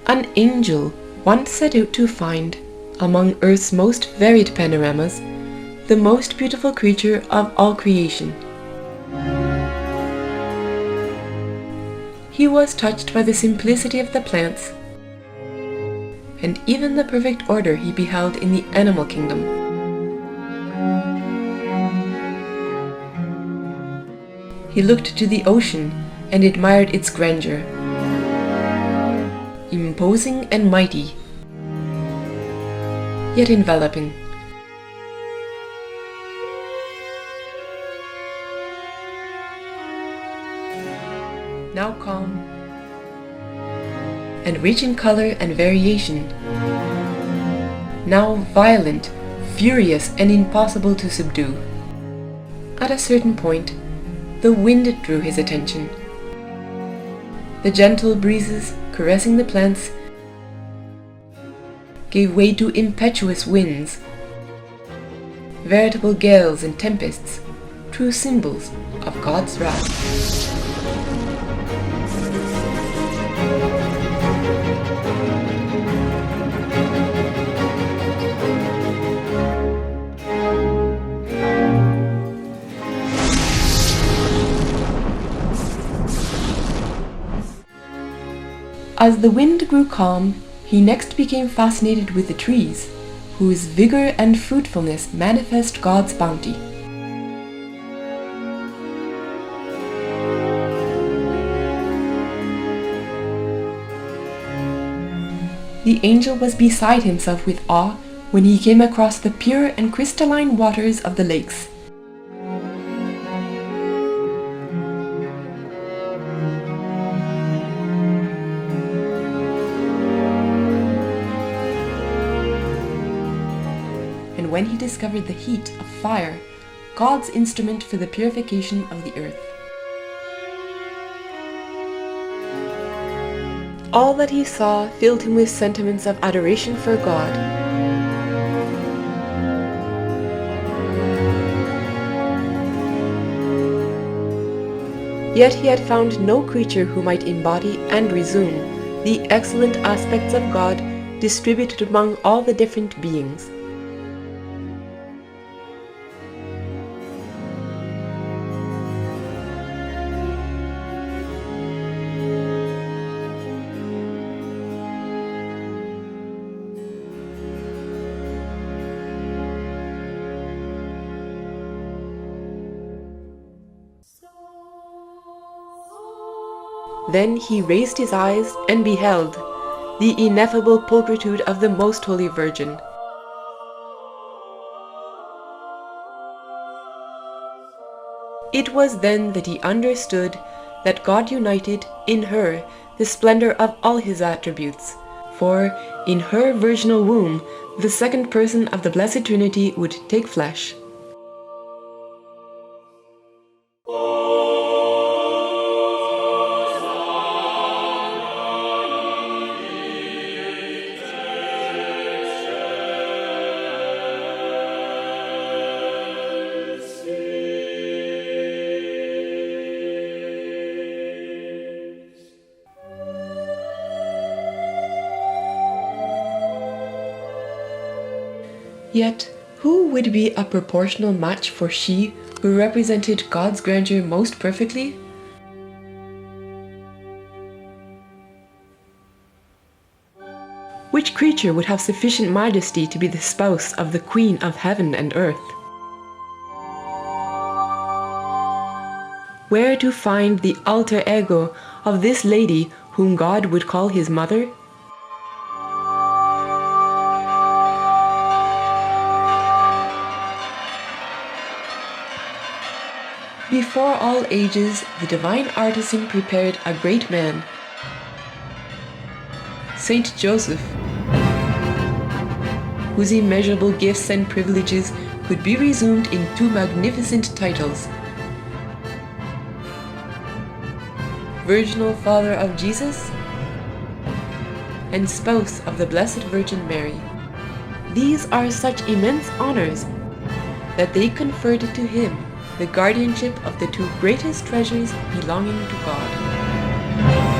An angel once set out to find, among Earth's most varied panoramas, the most beautiful creature of all creation. He was touched by the simplicity of the plants, and even the perfect order he beheld in the animal kingdom. He looked to the ocean and admired its grandeur, imposing and mighty, yet enveloping. Now calm and rich in color and variation, now violent, furious, and impossible to subdue. At a certain point, the wind drew his attention. The gentle breezes caressing the plants gave way to impetuous winds, veritable gales and tempests, true symbols of God's wrath. As the wind grew calm, he next became fascinated with the trees, whose vigor and fruitfulness manifest God's bounty. The angel was beside himself with awe when he came across the pure and crystalline waters of the lakes. And when he discovered the heat of fire, God's instrument for the purification of the earth. All that he saw filled him with sentiments of adoration for God. Yet he had found no creature who might embody and resume the excellent aspects of God distributed among all the different beings. Then he raised his eyes and beheld the ineffable pulchritude of the Most Holy Virgin. It was then that he understood that God united in her the splendor of all his attributes, for in her virginal womb the second person of the Blessed Trinity would take flesh. Yet, who would be a proportional match for she who represented God's grandeur most perfectly? Which creature would have sufficient majesty to be the spouse of the Queen of heaven and earth? Where to find the alter ego of this lady whom God would call his mother? Before all ages, the Divine Artisan prepared a great man, Saint Joseph, whose immeasurable gifts and privileges could be resumed in two magnificent titles: Virginal Father of Jesus and Spouse of the Blessed Virgin Mary. These are such immense honors that they conferred to him the guardianship of the two greatest treasures belonging to God.